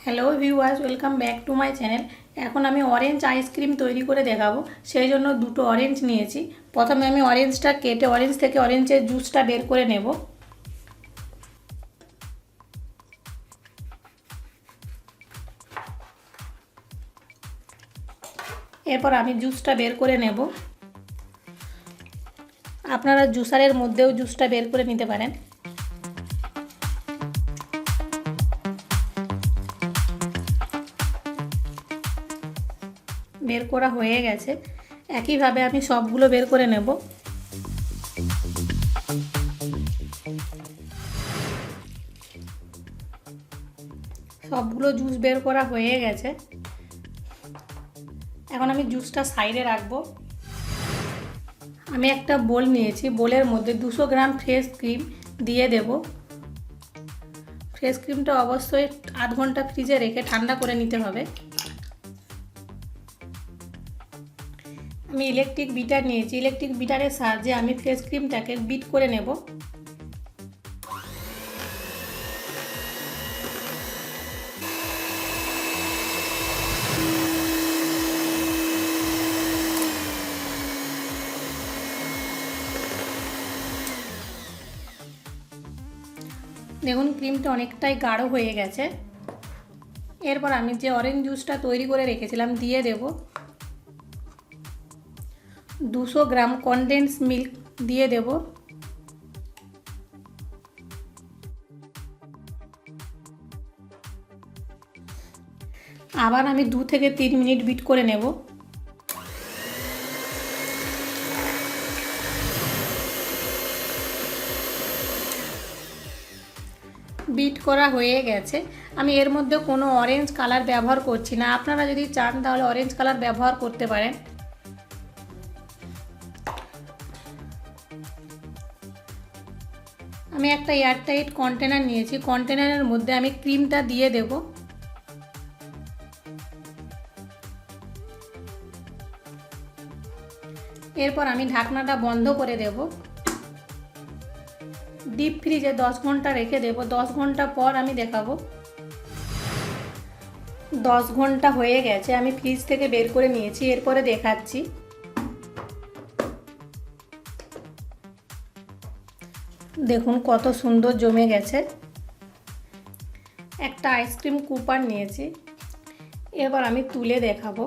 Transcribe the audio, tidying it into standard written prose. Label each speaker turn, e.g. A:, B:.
A: Hello viewers, welcome back to my channel. এখন আমি orange ice cream তৈরি করে দেখাবো। সেই জন্য দুটো অরেঞ্জ নিয়েছি। প্রথমে আমি অরেঞ্জটা কেটে অরেঞ্জ থেকে অরেঞ্জের জুসটা বের করে নেব। এরপর আমি জুসটা বের করে নেব। আপনারা জুসারের মধ্যেও জুসটা বের করে নিতে পারেন। বের করা হয়ে গেছে। একইভাবে আমি সবগুলো বের করে নেব। সবগুলো জুস বের করা হয়ে গেছে। এখন আমি জুসটা সাইডে রাখবো। আমি একটা বোল নিয়েছি। বোলের মধ্যে 200 গ্রাম ফ্রেশ ক্রিম দিয়ে দেব। ফ্রেশ ক্রিমটা অবশ্যই আধ ঘন্টা ফ্রিজে রেখে ঠান্ডা করে নিতে হবে। আমি ইলেকট্রিক বিটার নিয়েছি। ইলেকট্রিক বিটারের সাহায্যে আমি ফ্রেশ ক্রিমটাকে বিট করে নেব। দেখুন ক্রিমটা অনেকটাই গাঢ় হয়ে গেছে। এরপর আমি যে অরেঞ্জ জুসটা তৈরি করে রেখেছিলাম দিয়ে দেব। 200 গ্রাম কনডেন্স মিল্ক দিয়ে দেব। আবার আমি 2 থেকে 3 মিনিট বিট করে নেব। বিট করা হয়ে গেছে। আমি এর মধ্যে কোনো অরেঞ্জ কালার ব্যবহার করছি না। আপনারা যদি চান তাহলে অরেঞ্জ কালার ব্যবহার করতে পারেন। আমি একটা এয়ারটাইট কন্টেনার নিয়েছি। কন্টেনারের মধ্যে আমি ক্রিমটা দিয়ে দেব। এরপর আমি ঢাকনাটা বন্ধ করে দেব। ডিপ ফ্রিজে 10 ঘন্টা রেখে দেব। 10 ঘন্টা পর আমি দেখাবো। 10 ঘন্টা হয়ে গেছে। আমি ফ্রিজ থেকে বের করে নিয়েছি। এরপরে দেখাচ্ছি। দেখুন কত সুন্দর জমে গেছে। একটা আইসক্রিম কুপার নিয়েছি। এবার আমি তুলে দেখাবো।